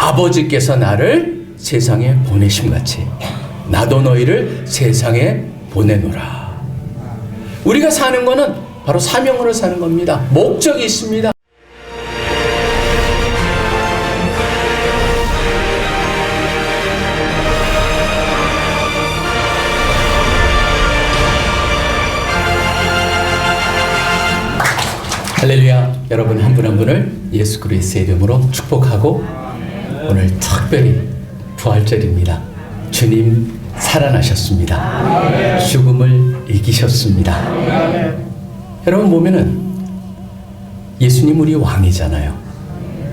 아버지께서 나를 세상에 보내심같이 나도 너희를 세상에 보내노라. 우리가 사는 거는 바로 사명으로 사는 겁니다. 목적이 있습니다. 할렐루야. 여러분 한 분 한 분을 예수 그리스도의 이름으로 축복하고, 오늘 특별히 부활절입니다. 주님 살아나셨습니다. 죽음을 이기셨습니다. 여러분 보면은 예수님 우리 왕이잖아요.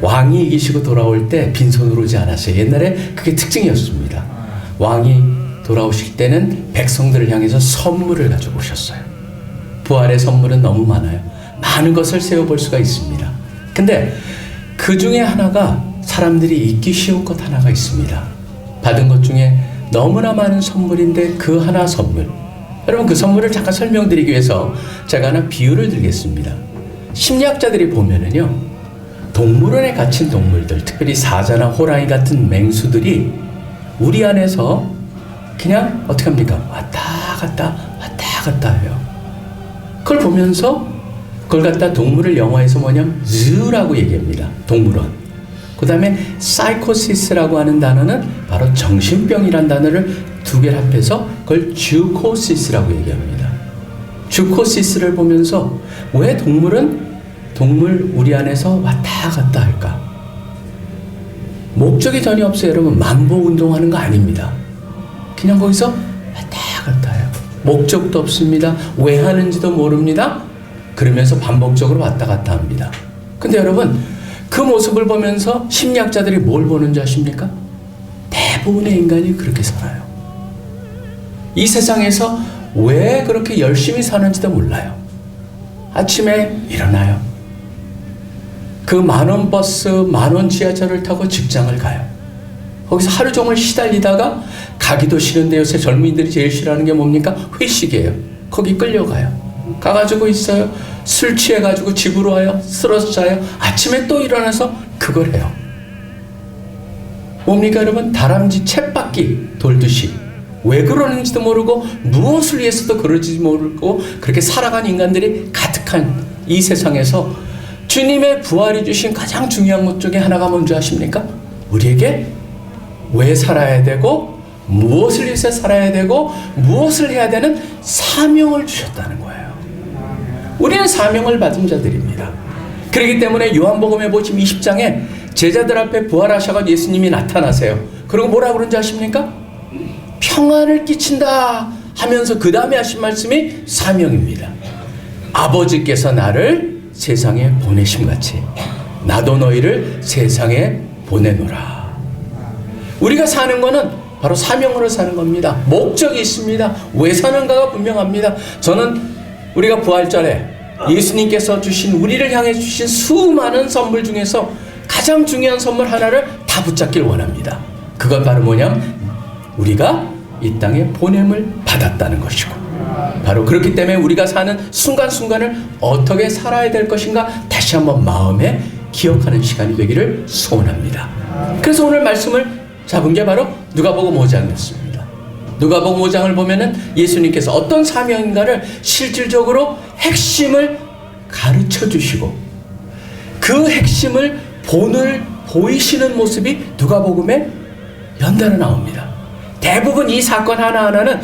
왕이 이기시고 돌아올 때 빈손으로 오지 않았어요. 옛날에 그게 특징이었습니다. 왕이 돌아오실 때는 백성들을 향해서 선물을 가지고 오셨어요. 부활의 선물은 너무 많아요. 많은 것을 세워볼 수가 있습니다. 근데 그 중에 하나가 사람들이 잊기 쉬운 것 하나가 있습니다. 받은 것 중에 너무나 많은 선물인데 그 하나 선물, 여러분 그 선물을 잠깐 설명드리기 위해서 제가 하나 비유를 드리겠습니다. 심리학자들이 보면은요, 동물원에 갇힌 동물들, 특별히 사자나 호랑이 같은 맹수들이 우리 안에서 그냥 어떻게 합니까? 왔다 갔다 해요. 그걸 보면서 그걸 갖다 동물을 영화에서 뭐냐면 zoo라고 얘기합니다. 동물원. 그 다음에 사이코시스라고 하는 단어는 바로 정신병이라는 단어를 두 개를 합해서 그걸 주코시스라고 얘기합니다. 주코시스를 보면서 왜 동물 우리 안에서 왔다 갔다 할까? 목적이 전혀 없어요. 여러분 만보 운동하는 거 아닙니다. 그냥 거기서 왔다 갔다 해요. 목적도 없습니다. 왜 하는지도 모릅니다. 그러면서 반복적으로 왔다 갔다 합니다. 근데 여러분 그 모습을 보면서 심리학자들이 뭘 보는지 아십니까? 대부분의 인간이 그렇게 살아요. 이 세상에서 왜 그렇게 열심히 사는지도 몰라요. 아침에 일어나요. 그 만원 버스, 만원 지하철을 타고 직장을 가요. 거기서 하루 종일 시달리다가 가기도 싫은데 요새 젊은이들이 제일 싫어하는 게 뭡니까? 회식이에요. 거기 끌려가요. 가가지고 있어요. 술 취해가지고 집으로 와요. 쓰러져 자요. 아침에 또 일어나서 그걸 해요. 뭡니까 여러분? 다람쥐 쳇바퀴 돌듯이 왜 그러는지도 모르고 무엇을 위해서도 그러지 모르고 그렇게 살아간 인간들이 가득한 이 세상에서 주님의 부활이 주신 가장 중요한 것 중에 하나가 뭔지 아십니까? 우리에게 왜 살아야 되고 무엇을 위해서 살아야 되고 무엇을 해야 되는 사명을 주셨다는 거예요. 우리는 사명을 받은 자들입니다. 그렇기 때문에 요한복음에 보시면 20장에 제자들 앞에 부활하셔서 예수님이 나타나세요. 그리고 뭐라 그런지 아십니까? 평안을 끼친다 하면서 그 다음에 하신 말씀이 사명입니다. 아버지께서 나를 세상에 보내심같이 나도 너희를 세상에 보내노라. 우리가 사는 거는 바로 사명으로 사는 겁니다. 목적이 있습니다. 왜 사는가가 분명합니다. 저는 우리가 부활절에 예수님께서 주신, 우리를 향해 주신 수많은 선물 중에서 가장 중요한 선물 하나를 다 붙잡길 원합니다. 그건 바로 뭐냐면 우리가 이 땅에 보냄을 받았다는 것이고, 바로 그렇기 때문에 우리가 사는 순간순간을 어떻게 살아야 될 것인가 다시 한번 마음에 기억하는 시간이 되기를 소원합니다. 그래서 오늘 말씀을 잡은 게 바로 누가복음 5장이었습니다. 누가복음 5장을 보면은 예수님께서 어떤 사명인가를 실질적으로 핵심을 가르쳐 주시고 그 핵심을 보이시는 모습이 누가복음에 연달아 나옵니다. 대부분 이 사건 하나하나는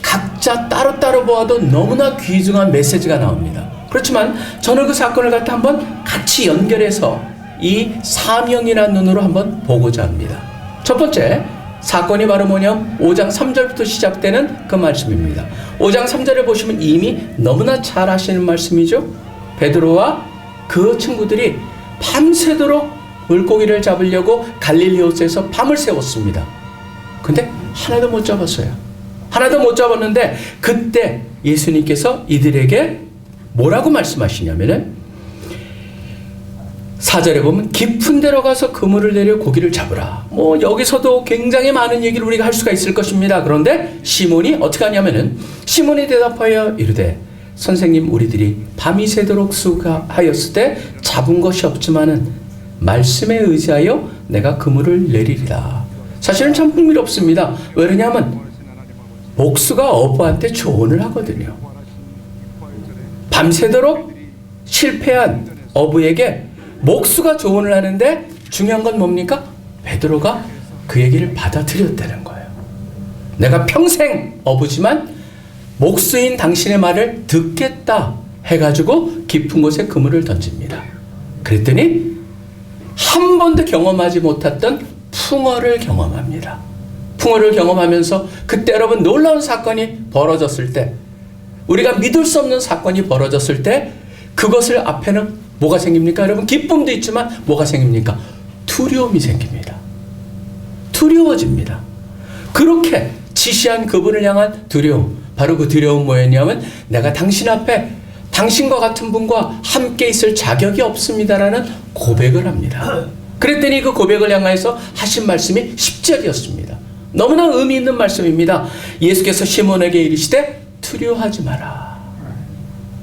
각자 따로따로 보아도 너무나 귀중한 메시지가 나옵니다. 그렇지만 저는 그 사건을 갖다 한번 같이 연결해서 이 사명이라는 눈으로 한번 보고자 합니다. 첫 번째 사건이 바로 뭐냐면 5장 3절부터 시작되는 그 말씀입니다. 5장 3절에 보시면 이미 너무나 잘 아시는 말씀이죠. 베드로와 그 친구들이 밤새도록 물고기를 잡으려고 갈릴리 호수에서 밤을 새웠습니다. 근데 하나도 못 잡았어요. 하나도 못 잡았는데 그때 예수님께서 이들에게 뭐라고 말씀하시냐면은 4절에 보면 깊은 데로 가서 그물을 내려 고기를 잡으라. 여기서도 굉장히 많은 얘기를 우리가 할 수가 있을 것입니다. 그런데 시몬이 어떻게 하냐면은 시몬이 대답하여 이르되 선생님 우리들이 밤이 새도록 수고하였을 때 잡은 것이 없지만은 말씀에 의지하여 내가 그물을 내리리라. 사실은 참 흥미롭습니다. 왜냐하면 목수가 어부한테 조언을 하거든요. 밤새도록 실패한 어부에게 목수가 조언을 하는데 중요한 건 뭡니까? 베드로가 그 얘기를 받아들였다는 거예요. 내가 평생 어부지만 목수인 당신의 말을 듣겠다 해가지고 깊은 곳에 그물을 던집니다. 그랬더니 한 번도 경험하지 못했던 풍어를 경험합니다. 풍어를 경험하면서 그때 여러분 놀라운 사건이 벌어졌을 때, 우리가 믿을 수 없는 사건이 벌어졌을 때 그것을 앞에는 뭐가 생깁니까? 여러분 기쁨도 있지만 뭐가 생깁니까? 두려움이 생깁니다. 두려워집니다. 그렇게 지시한 그분을 향한 두려움, 바로 그 두려움 뭐였냐면 내가 당신 앞에 당신과 같은 분과 함께 있을 자격이 없습니다라는 고백을 합니다. 그랬더니 그 고백을 향해서 하신 말씀이 10절이었습니다. 너무나 의미 있는 말씀입니다. 예수께서 시몬에게 이르시되 두려워하지 마라.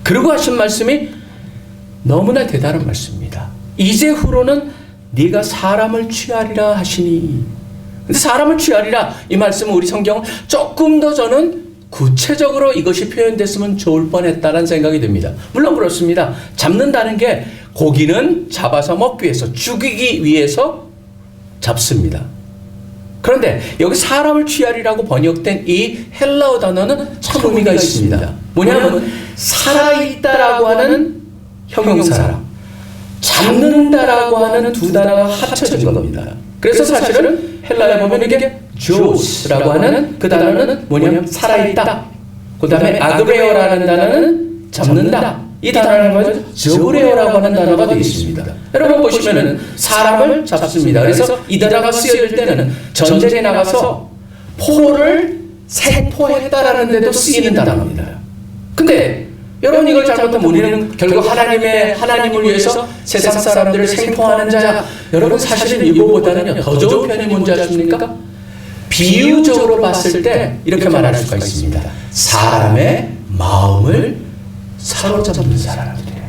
그리고 하신 말씀이 너무나 대단한 말씀입니다. 이제후로는 네가 사람을 취하리라 하시니. 근데 사람을 취하리라 이 말씀은 우리 성경은 조금 더 저는 구체적으로 이것이 표현됐으면 좋을 뻔했다는 생각이 듭니다. 물론 그렇습니다. 잡는다는 게 고기는 잡아서 먹기 위해서, 죽이기 위해서 잡습니다. 그런데 여기 사람을 취하리라고 번역된 이 헬라어 단어는 참 의미가 있습니다. 뭐냐면 살아있다라고 하는 형용사랑 잡는다라고 하는 두 단어가 합쳐진 겁니다. 그래서 사실은 헬라에 보면 이게 조스라고 하는 그 단어는 뭐냐면 살아있다. 그 다음에 아그레오라는 단어는 잡는다. 이 단어는 뭐죠? 저브레오라고 하는 단어가 되어 있습니다. 여러분 보시면은 사람을 잡습니다. 그래서 이 단어가 쓰여질 때는 전쟁에 나가서 포로를 생포했다라는 데도 쓰이는 단어입니다. 근데 여러분 이걸 잘못하면 우리는 결국 하나님을 위해서 세상 사람들을 생포하는 자야. 여러분 사실은 이거보다는요 더 좋은 편이 뭔지 아십니까? 비유적으로 봤을 때 이렇게 말할 수가 있습니다. 사람의 마음을 사로잡는 사람들이에요.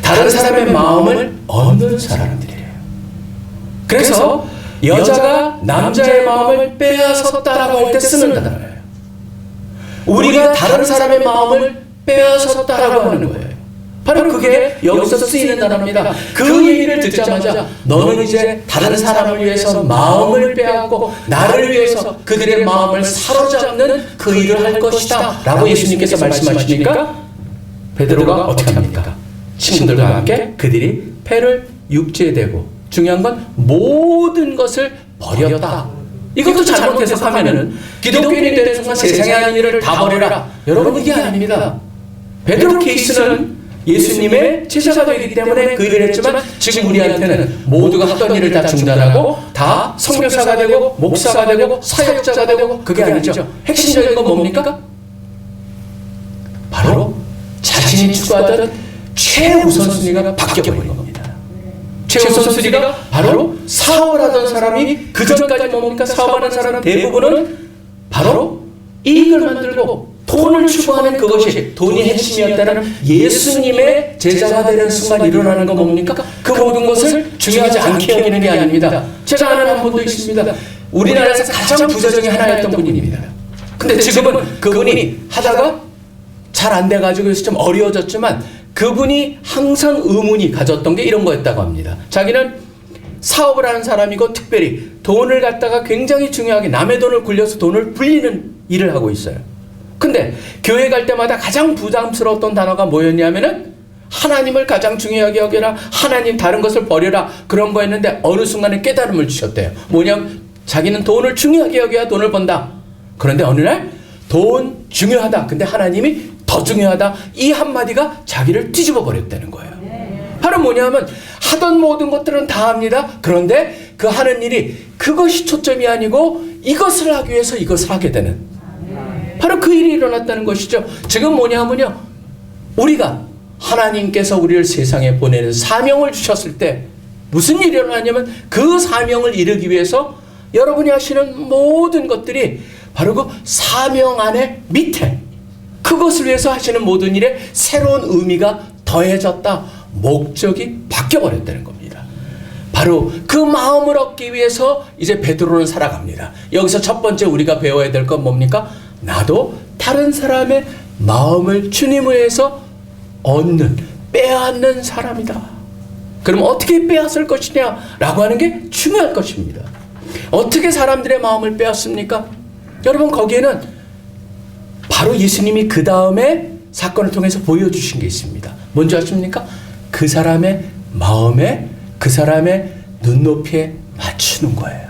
다른 사람의 마음을 얻는 사람들이에요. 그래서 여자가 남자의 마음을 빼앗았다라고 할 때 쓰는 단어예요. 우리가 다른 사람의 마음을 빼앗았다라고 하는 거예요. 바로 그게 여기서 쓰이는 단어입니다. 그 얘기를 듣자마자 너는 이제 다른 사람을 위해서 마음을 빼앗고 나를 위해서 그들의 마음을 사로잡는 그 일을 할 것이다 라고 예수님께서 말씀하시니까 베드로가 어떻게 합니까? 친구들과 함께 그들이 배를 육지에 대고, 중요한 건 모든 것을 버렸다. 이것도 잘못 해석하면은 기독교인이 되는 순간 세상에 하는 일을 다 버려라. 여러분 이게 아닙니다. 베드로 케이스는 예수님의 제자가 되기 때문에 그 일을 했지만 지금 우리한테는 모두가 하던 일을 다 중단하고 다 선교사가 되고 목사가 되고 사역자가 되고 그게 아니죠. 핵심적인 건 뭡니까? 바로 자신이 추구하던 최우선순위가 바뀌어버린 겁니다. 최우선순위가 바로 사업을 하던 사람이 그 전까지 뭡니까? 사업하는 사람 대부분은 바로 이익을 만들고 돈을 추구하는 그것이 돈이 핵심이었다는 예수님의 제자가 되는 순간 일어나는 건 뭡니까? 그 모든 것을 중요하지 않게 여기는 게 아닙니다. 제가 아는 한 분도 있습니다. 우리나라에서 가장 부자 중에 하나였던 분입니다. 근데 지금은 그분이 하다가 잘 안 돼가지고 그래서 좀 어려워졌지만 그분이 항상 의문이 가졌던 게 이런 거였다고 합니다. 자기는 사업을 하는 사람이고 특별히 돈을 갖다가 굉장히 중요하게 남의 돈을 굴려서 돈을 불리는 일을 하고 있어요. 근데 교회 갈 때마다 가장 부담스러웠던 단어가 뭐였냐면은 하나님을 가장 중요하게 여겨라, 하나님 다른 것을 버려라, 그런 거였는데 어느 순간에 깨달음을 주셨대요. 뭐냐면 자기는 돈을 중요하게 여겨야 돈을 번다. 그런데 어느 날 돈 중요하다, 근데 하나님이 더 중요하다, 이 한마디가 자기를 뒤집어 버렸다는 거예요. 바로 뭐냐면 하던 모든 것들은 다 합니다. 그런데 그 하는 일이 그것이 초점이 아니고 이것을 하기 위해서 이것을 하게 되는, 바로 그 일이 일어났다는 것이죠. 지금 뭐냐면요, 우리가 하나님께서 우리를 세상에 보내는 사명을 주셨을 때 무슨 일이 일어나냐면 그 사명을 이루기 위해서 여러분이 하시는 모든 것들이 바로 그 사명 안에 밑에 그것을 위해서 하시는 모든 일에 새로운 의미가 더해졌다. 목적이 바뀌어버렸다는 겁니다. 바로 그 마음을 얻기 위해서 이제 베드로는 살아갑니다. 여기서 첫 번째 우리가 배워야 될 건 뭡니까? 나도 다른 사람의 마음을 주님을 위해서 얻는, 빼앗는 사람이다. 그럼 어떻게 빼앗을 것이냐라고 하는 게 중요할 것입니다. 어떻게 사람들의 마음을 빼앗습니까? 여러분, 거기에는 바로 예수님이 그 다음에 사건을 통해서 보여주신 게 있습니다. 뭔지 아십니까? 그 사람의 마음에, 그 사람의 눈높이에 맞추는 거예요.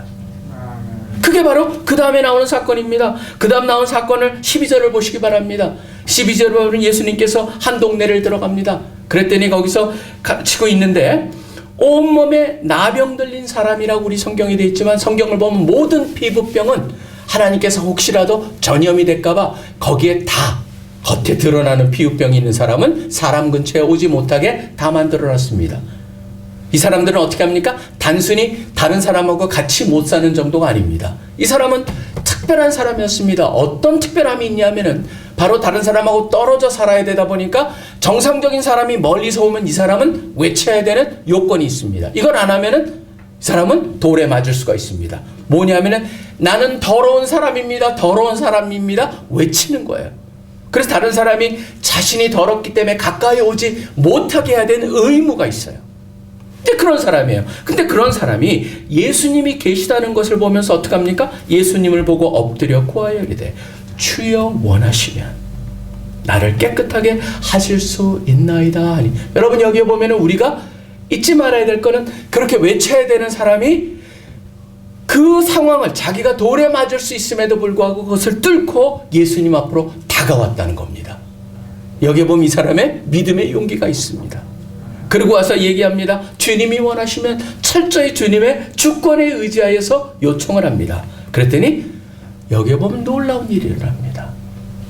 그게 바로 그 다음에 나오는 사건입니다. 그 다음 나온 사건을 12절을 보시기 바랍니다. 12절을 보면 예수님께서 한 동네를 들어갑니다. 그랬더니 거기서 갇히고 있는데 온몸에 나병 들린 사람이라고 우리 성경에 되어 있지만, 성경을 보면 모든 피부병은 하나님께서 혹시라도 전염이 될까봐 거기에 다 겉에 드러나는 피부병이 있는 사람은 사람 근처에 오지 못하게 다 만들어놨습니다. 이 사람들은 어떻게 합니까? 단순히 다른 사람하고 같이 못 사는 정도가 아닙니다. 이 사람은 특별한 사람이었습니다. 어떤 특별함이 있냐면은 바로 다른 사람하고 떨어져 살아야 되다 보니까 정상적인 사람이 멀리서 오면 이 사람은 외쳐야 되는 요건이 있습니다. 이걸 안 하면은 이 사람은 돌에 맞을 수가 있습니다. 뭐냐면은 나는 더러운 사람입니다. 더러운 사람입니다. 외치는 거예요. 그래서 다른 사람이 자신이 더럽기 때문에 가까이 오지 못하게 해야 되는 의무가 있어요. 근데 그런 사람이에요. 근데 그런 사람이 예수님이 계시다는 것을 보면서 어떻게 합니까? 예수님을 보고 엎드려 구하여 이르되 주여 원하시면 나를 깨끗하게 하실 수 있나이다 하니. 여러분, 여기에 보면 우리가 잊지 말아야 될 거는 그렇게 외쳐야 되는 사람이 그 상황을 자기가 돌에 맞을 수 있음에도 불구하고 그것을 뚫고 예수님 앞으로 다가왔다는 겁니다. 여기에 보면 이 사람의 믿음의 용기가 있습니다. 그리고 와서 얘기합니다. 주님이 원하시면 철저히 주님의 주권에 의지하여서 요청을 합니다. 그랬더니 여기에 보면 놀라운 일이 일어납니다.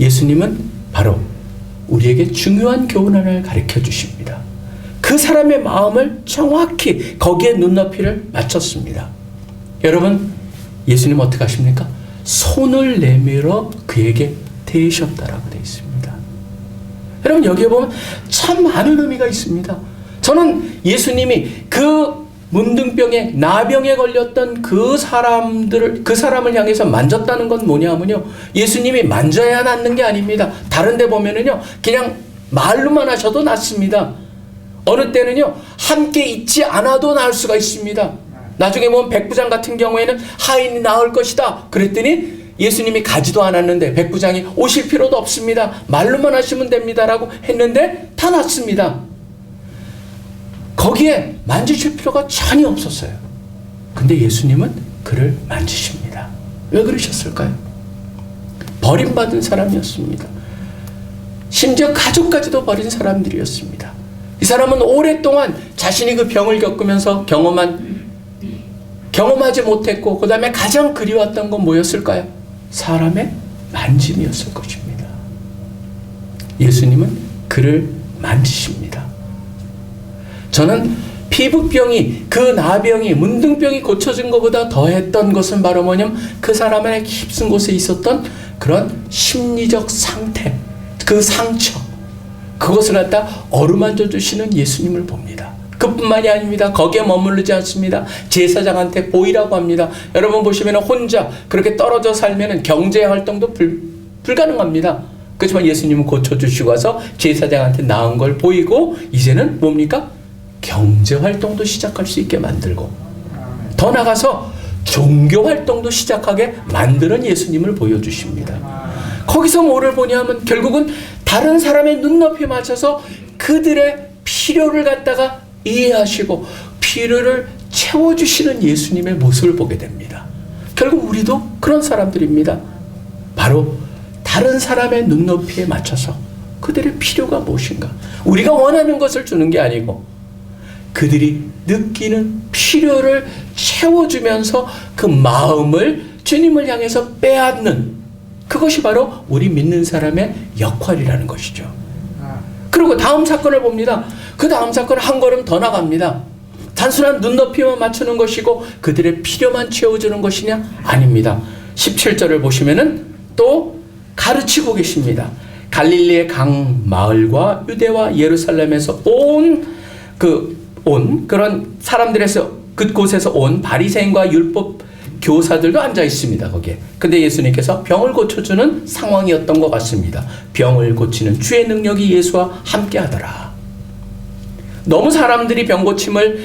예수님은 바로 우리에게 중요한 교훈 하나를 가르쳐 주십니다. 그 사람의 마음을 정확히 거기에 눈높이를 맞췄습니다. 여러분, 예수님 어떻게 하십니까? 손을 내밀어 그에게 대셨다라고 되어 있습니다. 여러분, 여기에 보면 참 많은 의미가 있습니다. 저는 예수님이 그 문둥병에, 나병에 걸렸던 그 사람을 향해서 만졌다는 건 뭐냐면요, 예수님이 만져야 낫는 게 아닙니다. 다른 데 보면은요, 그냥 말로만 하셔도 낫습니다. 어느 때는요, 함께 있지 않아도 나을 수가 있습니다. 나중에 보면 백부장 같은 경우에는 하인이 나을 것이다 그랬더니 예수님이 가지도 않았는데 백부장이 오실 필요도 없습니다. 말로만 하시면 됩니다라고 했는데 다 낫습니다. 거기에 만지실 필요가 전혀 없었어요. 근데 예수님은 그를 만지십니다. 왜 그러셨을까요? 버림받은 사람이었습니다. 심지어 가족까지도 버린 사람들이었습니다. 이 사람은 오랫동안 자신이 그 병을 겪으면서 경험하지 못했고, 그 다음에 가장 그리웠던 건 뭐였을까요? 사람의 만짐이었을 것입니다. 예수님은 그를 만지십니다. 저는 피부병이, 그 나병이, 문둥병이 고쳐진 것보다 더했던 것은 바로 뭐냐면 그 사람의 깊은 곳에 있었던 그런 심리적 상태, 그 상처, 그것을 갖다 어루만져 주시는 예수님을 봅니다. 그뿐만이 아닙니다. 거기에 머무르지 않습니다. 제사장한테 보이라고 합니다. 여러분 보시면 혼자 그렇게 떨어져 살면 경제 활동도 불가능합니다. 그렇지만 예수님은 고쳐주시고 와서 제사장한테 나은 걸 보이고 이제는 뭡니까? 경제 활동도 시작할 수 있게 만들고, 더 나가서 종교 활동도 시작하게 만드는 예수님을 보여주십니다. 거기서 뭐를 보냐면 결국은 다른 사람의 눈높이에 맞춰서 그들의 필요를 갖다가 이해하시고 필요를 채워주시는 예수님의 모습을 보게 됩니다. 결국 우리도 그런 사람들입니다. 바로 다른 사람의 눈높이에 맞춰서 그들의 필요가 무엇인가, 우리가 원하는 것을 주는 게 아니고 그들이 느끼는 필요를 채워주면서 그 마음을 주님을 향해서 빼앗는, 그것이 바로 우리 믿는 사람의 역할이라는 것이죠. 그리고 다음 사건을 봅니다. 그 다음 사건은 한 걸음 더 나갑니다. 단순한 눈높이만 맞추는 것이고 그들의 필요만 채워주는 것이냐? 아닙니다. 17절을 보시면은 또 가르치고 계십니다. 갈릴리의 강 마을과 유대와 예루살렘에서 온 그런 사람들에서 그곳에서 온 바리새인과 율법 교사들도 앉아 있습니다. 거기에. 근데 예수님께서 병을 고쳐주는 상황이었던 것 같습니다. 병을 고치는 주의 능력이 예수와 함께 하더라. 너무 사람들이 병 고침을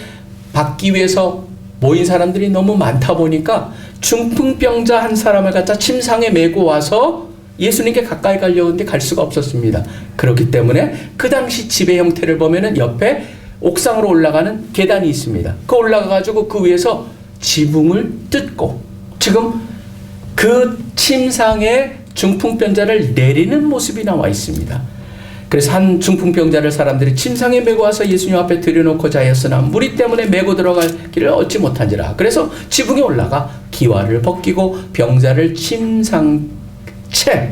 받기 위해서 모인 사람들이 너무 많다 보니까 중풍병자 한 사람을 갖다 침상에 메고 와서 예수님께 가까이 가려고 했는데 갈 수가 없었습니다. 그렇기 때문에 그 당시 지배 형태를 보면은 옆에 옥상으로 올라가는 계단이 있습니다. 그 올라가가지고 그 위에서 지붕을 뜯고 지금 그 침상에 중풍병자를 내리는 모습이 나와 있습니다. 그래서 한 중풍병자를 사람들이 침상에 메고 와서 예수님 앞에 들여놓고 자였으나 무리 때문에 메고 들어갈 길을 얻지 못한지라. 그래서 지붕에 올라가 기와를 벗기고 병자를 침상 채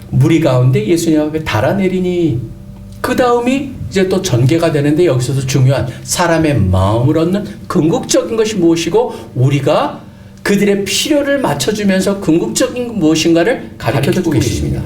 무리 가운데 예수님 앞에 달아내리니 그 다음이 이제 또 전개가 되는데 여기서도 중요한 사람의 마음을 얻는 궁극적인 것이 무엇이고 우리가 그들의 필요를 맞춰주면서 궁극적인 무엇인가를 가르쳐주고 계십니다.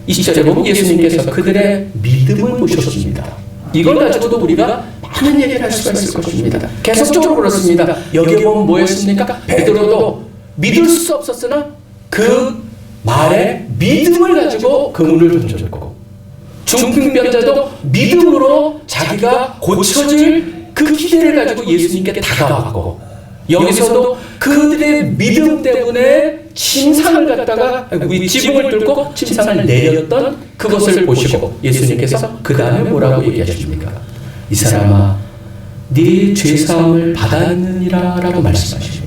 20절에 보면 예수님께서 그들의 믿음을 보셨습니다. 이걸 가지고도 우리가 많은 얘기를 할 수가 있을 것입니다. 계속적으로 그렇습니다. 여기에 보면 뭐였습니까? 베드로도 믿을 수 없었으나 그 말에 믿음을 가지고 그물을 던졌고 중풍병자도 믿음으로 자기가 고쳐질 그 기대를 가지고 예수님께 다가왔고 여기서도 그들의 믿음 때문에 침상을 갖다가 지붕을 뚫고 침상을 내렸던 그것을 보시고 예수님께서 그 다음에 뭐라고 얘기하십니까? 이 사람아 네 죄사함을 받았느니라 라고 말씀하십니다.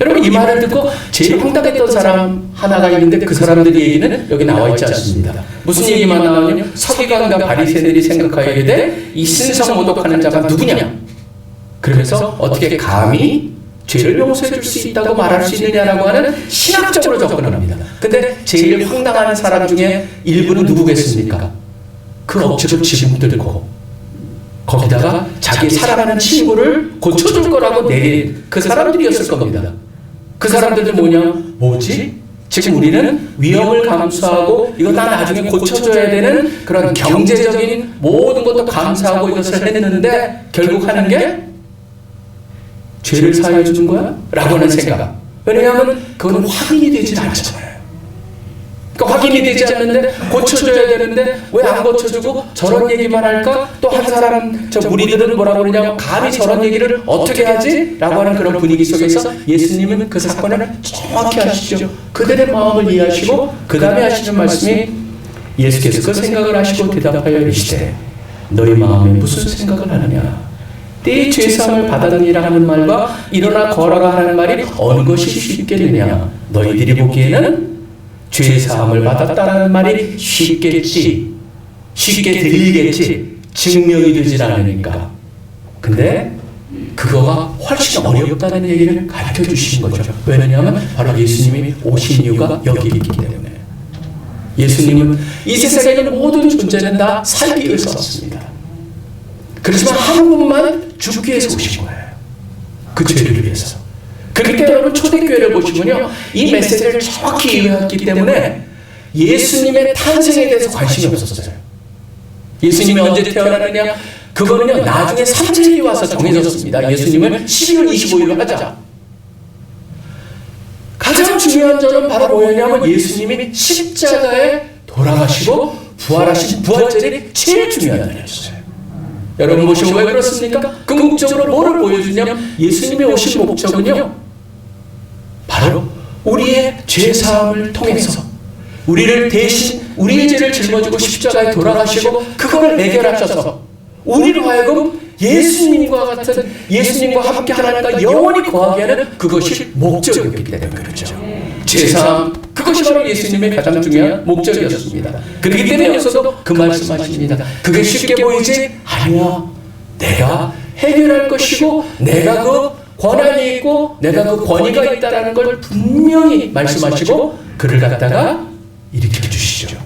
여러분 이 말을 듣고 제일 황당했던 사람 하나가 있는데 그 사람들의 얘기는 여기 나와 있지 않습니다. 무슨 얘기만 나오냐면 서기관과 바리새인들이 생각하게 돼 이 신성 모독하는 자가 누구냐? 그래서 어떻게 감히 죄를 용서해 줄 수 있다고 말할 수 있느냐라고 하는 신학적으로 접근을 합니다. 근데 제일 황당한 사람 중에 일부는 누구겠습니까? 그 억지로 지붕 뚫고 거기다가 자기 사랑하는 친구를 고쳐줄 거라고 내린 그 사람들이었을 겁니다. 그 사람들은 뭐지? 지금 우리는 위험을 감수하고 이거 다 나중에 고쳐줘야 되는 그런 경제적인 모든 것도 감수하고 이것을 했는데 결국 하는 게 죄를 사해 주는 거야? 라고 하는 생각. 왜냐하면 그건 확인이 되지 않잖아요. 그러니까 확인이 되지 않는데 고쳐줘야 되는데 왜 안 고쳐주고 저런 얘기만 할까? 또 한 사람 저 무리들은 뭐라고 그러냐면 감히 저런 얘기를 어떻게 하지? 라고 하는 그런 분위기 속에서 예수님은 그 사건을 정확히 아시죠. 그들의 마음을 이해하시고 그 다음에 하시는 말씀이 예수께서 그 생각을 하시고 대답하여 이르시되 너희 마음에 무슨 생각을 하느냐? 네 죄사함을 받았느니라 하는 말과 일어나 걸어라 하는 말이 어느 것이 쉽겠느냐? 너희들이 보기에는 죄사함을 받았다는 말이 쉽게 들리겠지 증명이 되질 않으니까. 근데 그거가 훨씬 어렵다는 얘기를 가르쳐 주신 거죠. 왜냐하면 바로 예수님이 오신 이유가 여기 있기 때문에. 예수님은 이 세상에 있는 모든 존재는 다 살기 위해서 왔습니다. 그렇지만 한 분만 죽기 위해서 오신 거예요. 그 죄를 위해서. 그러니까 여러분 초대교회를 보시면요 이 메시지를 정확히 이해했기 때문에 예수님의 탄생에 대해서 관심이 없었어요. 예수님이 언제 태어나느냐 그거는요 나중에 삼재일이 와서 정해졌습니다. 예수님을 12월 25일로 하자. 가장 중요한 점은 바로 뭐였냐면 예수님이 십자가에 돌아가시고 부활하신 부활절이 제일 중요한 날이었어요. 여러분 보시고 왜 그렇습니까? 궁극적으로 뭐를 보여주냐면 예수님이 오신 목적은요 바로 우리의 죄사함을 통해서 우리를 대신 우리의 죄를 짊어지고 십자가에 돌아가시고 그걸 해결하셔서 우리로 하여금 예수님과 같은 예수님과 함께 하나님과 영원히 거하게 하는 그것이 목적이었기 때문에 그렇죠. 죄사함 그것이 바로 예수님의 가장 중요한 목적이었습니다. 그렇기 때문에 여기서도 그 말씀하십니다. 그게 쉽게 보이지? 아니야. 내가 해결할 것이고 내가 그 권한이 있고 내가 그 권위가 있다는 걸 분명히 말씀하시고 그를 갖다가 일으켜 주시죠.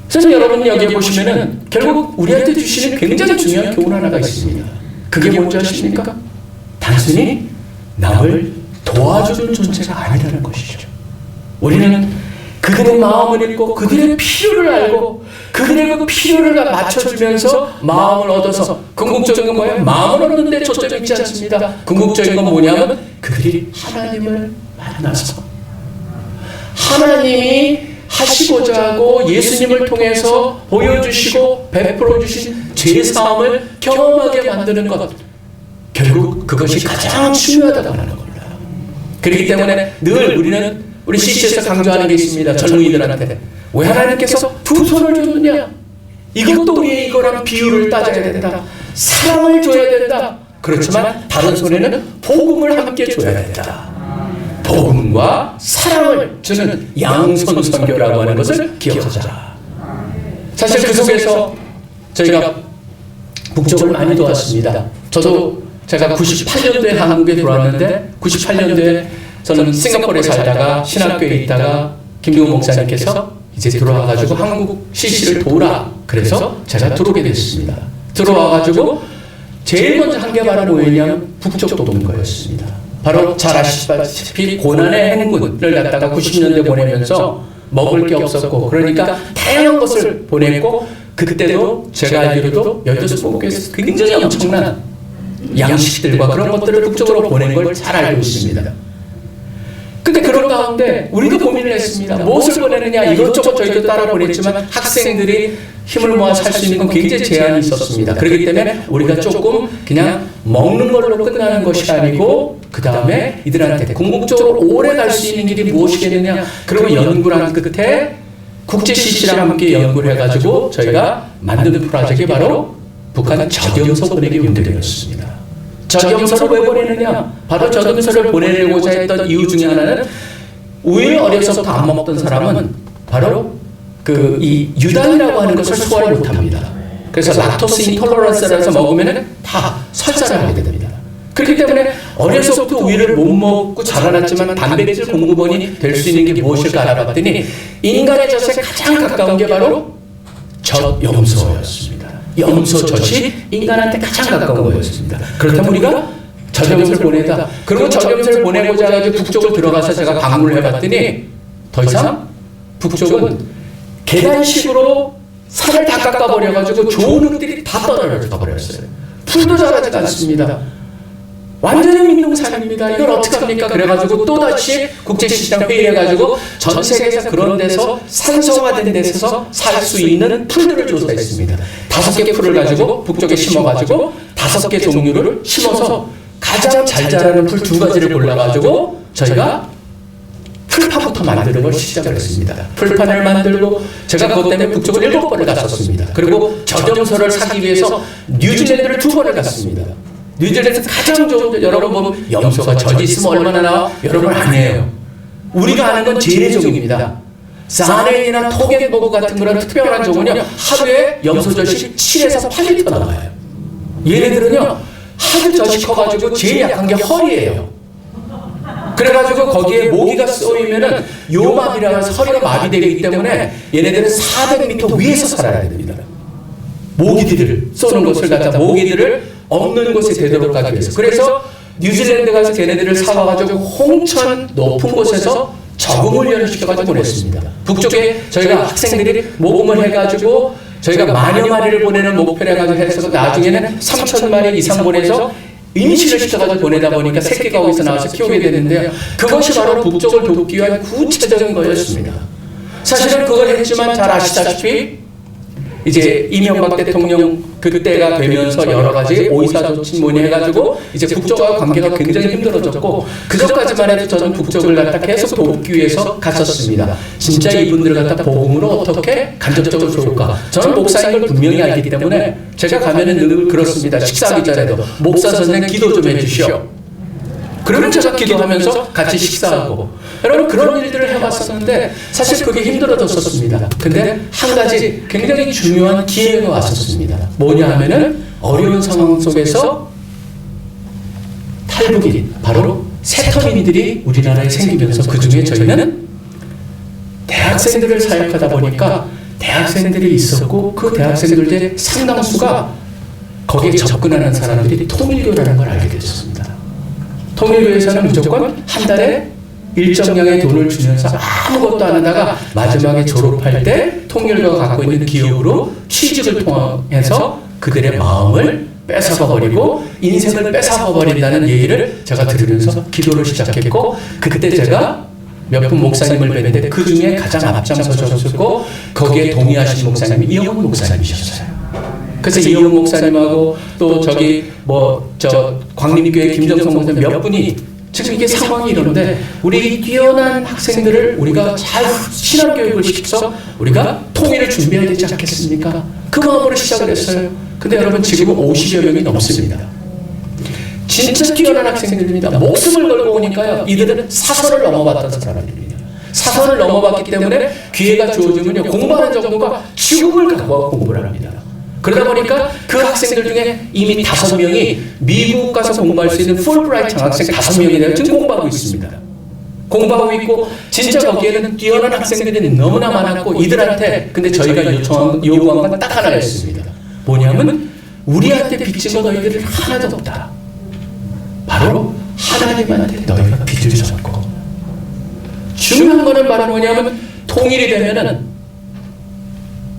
그래서 여러분 여기 보시면은 결국 우리한테 주시는 굉장히 중요한 교훈 하나가 있습니다. 그게 뭔지 아십니까? 단순히 남을 도와주는 존재가 아니라는 것이죠. 우리는 그들의 마음을 읽고 그들의 필요를 알고 그들의 그 필요를 맞춰주면서 마음을 얻어서 궁극적인 건 뭐예요? 마음을 얻는 데 초점이 있지 않습니다. 궁극적인 건 뭐냐면 그들이 하나님을 만나서 하나님이 하시고자 하고 예수님을 통해서 보여주시고 베풀어 주신 죄사함을 경험하게 만드는 것, 결국 그것이 가장 중요하다고 하는 겁니다. 그렇기 때문에 늘 우리 CC에서 강조하는 게 있습니다. 젊은이들한테 왜 하나님께서 두 손을 줬느냐? 이것도 우리의 이거랑 비유를 따져야 된다. 사랑을 줘야 된다. 그렇지만 다른 손에는 복음을 함께 줘야 된다. 복음과 사랑을 주는 양손 선교라고 하는 것을 기억하자. 사실 그 속에서 저희가 북쪽을 많이 도왔습니다. 저도 제가 98년도에 한국에 들어왔는데 98년도에 저는 싱가포르에 살다가 신학교에 있다가 김동훈 목사님께서 이제 들어와가지고 한국 CC를 도우라 그래서 제가 들어오게 됐습니다. 들어와가지고 제일 먼저 한 게 바로 뭐였냐면 북쪽 돕는 거였습니다. 바로 잘 아시다시피 고난의 행군을 갖다가 90년대 보내면서 먹을 게 없었고 그러니까 다양한 것을 보냈고 그때도 제가 알기로도 15개에서 굉장히 엄청난 양식들과 그런 것들을 북쪽으로 보낸 걸 잘 알고 있습니다. 근데 그런 가운데 우리도 고민을 했습니다. 무엇을 보내느냐 이것저것 저희도 따라 보냈지만 학생들이 힘을 모아 살 수 있는 건 굉장히 제한이 있었습니다. 그렇기 때문에 우리가 조금 그냥 먹는 걸로 끝나는 것이 아니고 그 다음에 이들한테 궁극적으로 오래 갈 수 있는 길이 무엇이겠느냐. 그리고 연구를 한 끝에 국제 CC랑 함께 연구를 해가지고 저희가 만든 프로젝트가 바로 북한 저염소 보내기 운동이었습니다. 저염소를 왜 보내느냐? 바로 저염소를 보내려고자 했던 이유 중에 하나는 우유 어려서부터 안 먹던 사람은 바로 이 유당이라고 하는 것을 소화를 못합니다. 그래서 락토스 인톨러런스라서 먹으면 다 설사를 하게 됩니다. 그렇기 때문에 어려서부터 우유를 못 먹고 자라났지만 단백질 공급원이 될 수 있는 게 무엇일까 알아봤더니 인간의 젖에 가장 가까운 게 바로 젖염소였습니다. 염소젖이 인간한테 가장 가까운 거였습니다. 그렇다면 우리가 저염소를 보내다. 그리고 저염소를 보내고자 해서 북쪽을 들어가서 제가 방문을 해봤더니 더 이상 북쪽은 계단식으로 산을 다 깎아버려가지고 좋은 흙들이 다 떨어져 버렸어요. 풀도 자라지 않습니다. 완전히 민농산입니다. 이걸 어떻게 합니까? 그래가지고 또다시 국제시장 회의해가지고 전 세계에서 그런 데서 산소화된 데서 살 수 있는 풀들을 조사했습니다. 5개 풀을 가지고 북쪽에 심어가지고 5개 종류를 심어서 가장 잘 자라는 풀 2가지를 골라가지고 저희가 풀판부터 만드는 걸 시작을 했습니다. 풀판을 만들고 제가 그것 때문에 북쪽을 7번을 갔었습니다. 그리고 저염소를 사기 위해서 뉴질랜드를 2번을 갔습니다. 뉴질랜드에서 가장 좋은, 여러분 보면 염소가 젖이 있으면 얼마나 나와? 여러분 아니에요. 우리가 아는 건 제네종입니다. 사네인이나 토겐버그 같은 그런 특별한 종은요 하루에 염소젖이 7에서 8리터 나와요. 얘네들은요 하도 젖이 커가지고 제일 약한 게 허리예요. 그래가지고 거기에 모기가 쏘이면은 요마비라고 해서 허리가 마비되기 때문에 얘네들은 400m 위에서 살아야 됩니다. 모기들을 쏘는 것을 갖다 모기들을 없는 곳에 되도록 하기 위해서. 그래서 뉴질랜드 가서 걔네들을 사와가지고 홍천 높은 곳에서 적응 훈련을 시켜가지고 보냈습니다. 북쪽에 저희가 학생들이 모금을 해가지고 저희가 10,000 마리를 보내는 목표를 해서 나중에는 3,000마리 이상 보내서 임시를 시켜가지고 보내다 보니까 새끼가 거기서 나와서 키우게 되는데요. 그것이 바로 북쪽을 돕기 위한 구체적인 거였습니다. 사실은 그걸 했지만 잘 아시다시피 이제 이명박 대통령 그때가 되면서 여러 가지 오이사조치 뭐니 해가지고 이제 북쪽과 관계가 굉장히 힘들어졌고 그전까지만 해도 저는 북쪽을 갖다 계속 돕기 위해서 갔었습니다. 진짜 이분들을 갖다 복음으로 어떻게 간접적으로 좋을까? 저는 목사인 걸 분명히 알기 때문에 제가 가면은 늘 그렇습니다. 식사하기 전에도 목사 선생님 기도 좀 해주시오. 그러면 제가 기도하면서 같이 식사하고 여러분 그런 일들을 해봤었는데 사실 그게 힘들어졌었습니다. 근데 한 가지 굉장히 중요한 기회가 왔었습니다. 뭐냐 하면은 어려운 상황 속에서 탈북인 바로 세터민들이 우리나라에 생기면서 그 중에 저희는 대학생들을 사역하다 보니까 대학생들이 있었고 그 대학생들 중에 상당수가 거기에 접근하는 사람들이 통일교라는 걸 알게 됐습니다. 통일교에서는 무조건 한 달에 일정량의 돈을 주면서 아무것도 안 하다가 마지막에 졸업할 때 통일교가 갖고 있는 기업으로 취직을 통해서 그들의 마음을 뺏어버리고 인생을 뺏어버린다는 얘기를 제가 들으면서 기도를 시작했고, 그때 제가 몇 분 목사님을 뵀는데 그 중에 가장 앞장서셨고 거기에 동의하신 목사님이 이영훈 목사님이셨어요. 그래서 이영훈 목사님하고 또 저기 광림교회 김정성 목사님 몇 분이 지금 이게 상황이 이런데 우리 뛰어난 학생들을 우리가 잘 신앙교육을 시켜서 우리가 통일을 준비해야 되지 않겠습니까? 그 마음으로 시작을 했어요. 근데 여러분 지금은 50여 명이 넘습니다. 진짜 뛰어난 학생들입니다. 목숨을 걸고 오니까요, 이들은 사선을 넘어봤던 사람들입니다. 사선을 넘어봤기 때문에 기회가 주어지면요, 공부하는 정도가 죽음을 각오하고 공부를 합니다. 그러다 보니까 그 학생들 중에 이미 5명이 미국 가서 공부할 수 있는 풀브라이트 장학생 5명이 지금 공부하고 있습니다. 공부하고 있고 진짜 거기에는 뛰어난 학생들이 너무나 많았고, 이들한테 근데 저희가 요구한 건 딱 하나였습니다. 뭐냐면 우리한테 빚진 거 너희들은 하나도 없다. 바로 하나님한테 너희가 빚을 졌고, 중요한 거는 바로 뭐냐면 통일이 되면은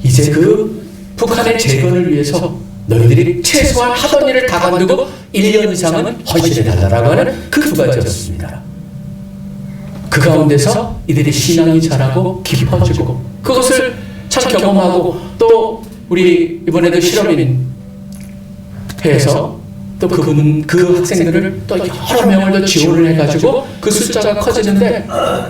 이제 그 북한의 재건을 위해서 너희들이 최소한 하던 일을 다 관두고 1년 이상은 헌신해달라고 하는 그 2가지였습니다. 그 가운데서 이들의 신앙이 자라고 깊어지고 그것을 참 경험하고, 또 우리 이번에도 실업인 회에서 또 그 학생들을 또 여러 명을 더 지원을 해가지고 그 숫자가 커지는데,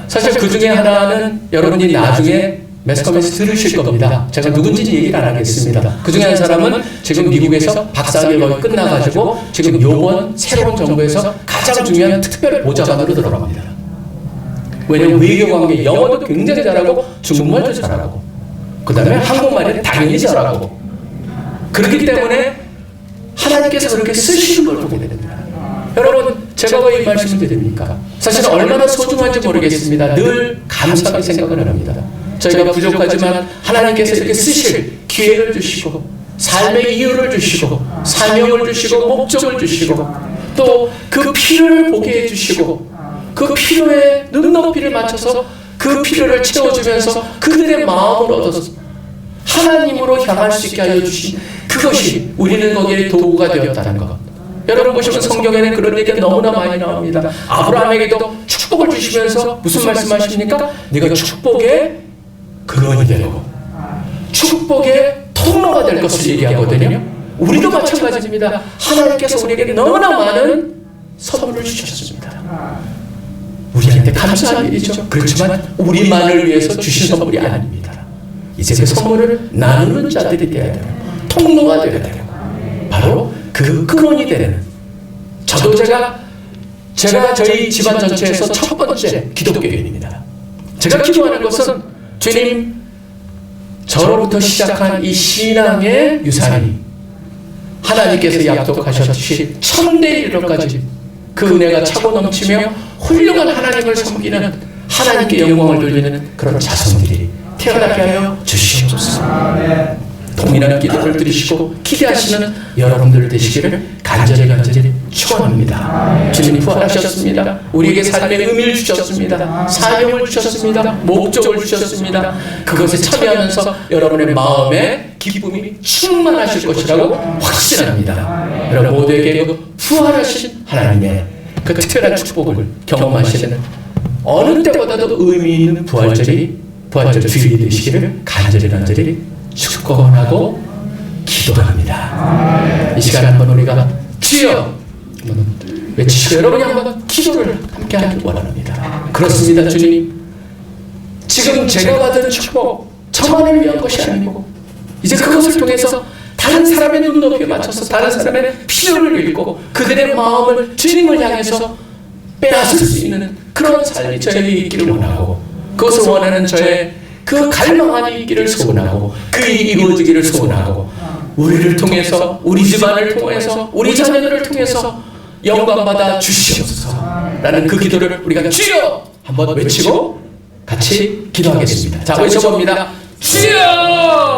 사실 그 중에 하나는 여러분이 나중에 매스컴에서 들으실 겁니다. 제가 누군지 얘기를 안 하겠습니다. 그 중에 한 사람은 지금 미국에서 박사학위 거의 끝나가지고 지금 요번 새로운 정부에서 가장 중요한 특별 보좌관으로 들어갑니다. 왜냐하면 외교관계 영어도 굉장히 잘하고 중국말도 잘하고 그 다음에 한국말은 당연히 잘하고, 그렇기 때문에 하나님께서 그렇게 쓰시는 걸 보게 됩니다. 여러분, 제가 왜 이 말씀을 드립니까? 사실 얼마나 소중한지 모르겠습니다. 늘 감사하게 생각을 합니다. 저희가 부족하지만 하나님께서 이렇게 쓰실 기회를 주시고 삶의 이유를 주시고 사명을 주시고 목적을 주시고 또 그 필요를 보게 해주시고 그 필요에 눈높이를 맞춰서 그 필요를 채워주면서 그들의 마음을 얻어서 하나님으로 향할 수 있게 하여 주신 그것이 우리는 거기에 도구가 되었다는 것. 여러분 보시면 성경에는 그런 얘기가 너무나 많이 나옵니다. 아브라함에게도 축복을 주시면서 무슨 말씀하십니까? 네가 축복의 근원이 되고 축복의 통로가 될 것을 얘기하거든요. 우리도 마찬가지입니다. 하나님께서 우리에게 너무나 많은 선물을 주셨습니다. 우리한테 감사할 일이죠. 그렇지만 우리만을 위해서 주신 선물이 아닙니다. 이제 그 선물을 나누는 자들이 되어야 되고 통로가 되어야 되고 바로 그 근원이 되는, 제가 저희 집안 전체에서 첫 번째 기독교인입니다. 제가 기도하는 것은 주님, 저로부터 시작한 이 신앙의 유산이 하나님께서 약속하셨듯이 천대에 이르러까지 그 은혜가 차고 넘치며 훌륭한 하나님을 섬기는 하나님께 영광을 돌리는 그런 자손들이 태어나게 하여 주시옵소서. 동일한 기도를 드리시고 기대하시는 여러분들 되시기를 간절히 축원합니다. 주님 부활하셨습니다. 우리에게 삶의 의미를 주셨습니다. 사명을 주셨습니다. 목적을 주셨습니다. 그것에 참여하면서 여러분의 마음에 기쁨이 충만하실 것이라고 확신합니다. 여러분 모두에게 그 부활하신 하나님의 그 특별한 축복을 경험하시는 어느 때보다도 의미 있는 부활절 주일이 되시기를 간절히 축원하고 기도합니다. 이 시간 한번 우리가 주여 외치시고 여러분이 한번 기도를 함께 하길 원합니다. 그렇습니다. 주님, 지금 제가 받은 축복 저만을 위한 것이 아니고 이제 그것을 통해서 다른 사람의 눈높이에 맞춰서 다른 사람의 필요를 읽고 그들의 마음을 주님을 향해서 빼앗을 수 있는 그런 삶이 저에게 있기를 원하고, 그것을 원하는 저의 그 갈망함이 있기를 소원하고 그 일이 이루어지기를 소원하고, 우리를 통해서 우리 집안을 통해서 우리 자녀들을 통해서 영광받아 주시옵소서 라는 그 기도를 우리가 주여 한번 외치고 같이 기도하겠습니다. 자, 외쳐봅니다. 주여!